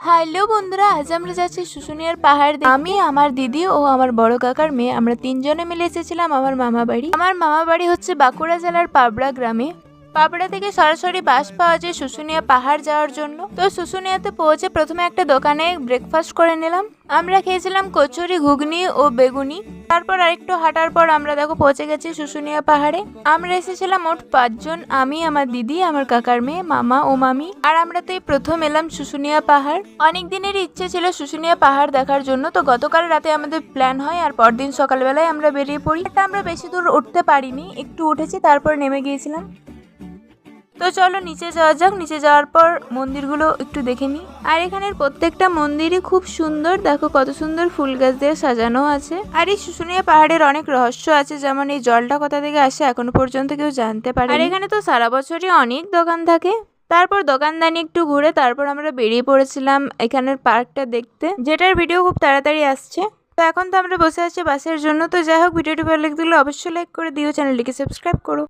Hello বন্ধুরা, আজ আমরা যাচ্ছি শুশুনিয়ার পাহাড় দেখতে। আমি, আমার দিদি ও আমার বড় কাকার মেয়ে, আমরা তিনজনে মিলে এসেছিলাম আমার মামা বাড়ি। আমার মামা বাড়ি হচ্ছে বাঁকুড়া জেলার পাবড়া গ্রামে। পাবড়া থেকে সরাসরি বাস পাওয়া যায় শুশুনিয়া পাহাড় যাওয়ার জন্য। তো শুশুনিয়াতে পৌঁছে প্রথমে একটা দোকানে ব্রেকফাস্ট করে নিলাম। আমরা খেয়েছিলাম কচুরি, ঘুগনি ও বেগুনি। তারপর আরেকটু হাঁটার পর আমরা দেখো পৌঁছে গেছি শুশুনিয়া পাহাড়ে। আমরা এসেছিলাম মোট 5 জন, আমি, আমার দিদি, আমার কাকার মেয়ে, মামা ও মামি। আর আমরা তো এই প্রথম এলাম শুশুনিয়া পাহাড়। অনেক দিনেরই ইচ্ছে ছিল শুশুনিয়া পাহাড় দেখার জন্য। তো গতকাল রাতে আমাদের প্ল্যান হয় আর পরদিন সকালবেলায় আমরা বেরিয়ে পড়ি। এটা আমরা বেশি দূর উঠতে পারিনি, একটু উঠেছি তারপর নেমে গিয়েছিলাম। তো চলো নিচে যাওয়া যাক। নিচে যাওয়ার পর মন্দিরগুলো একটু দেখে নিই। আর এখানের প্রত্যেকটা মন্দিরই খুব সুন্দর, দেখো কত সুন্দর ফুল গাছ দিয়ে সাজানো আছে। আর এই শুশুনিয়া পাহাড়ের অনেক রহস্য আছে, যেমন এই জলটা কোথা থেকে আসে এখনো পর্যন্ত কেউ জানতে পারে। আর এখানে তো সারা বছরই অনেক দোকান থাকে। তারপর দোকানদানি একটু ঘুরে তারপর আমরা বেরিয়ে পড়েছিলাম এখানের পার্কটা দেখতে, যেটার ভিডিও খুব তাড়াতাড়ি আসছে। তো এখন তো আমরা বসে আছি বাসের জন্য। তো যাই হোক, ভিডিওটি ভালো লাগলে অবশ্যই লাইক করে দিও, চ্যানেলটিকে সাবস্ক্রাইব করো।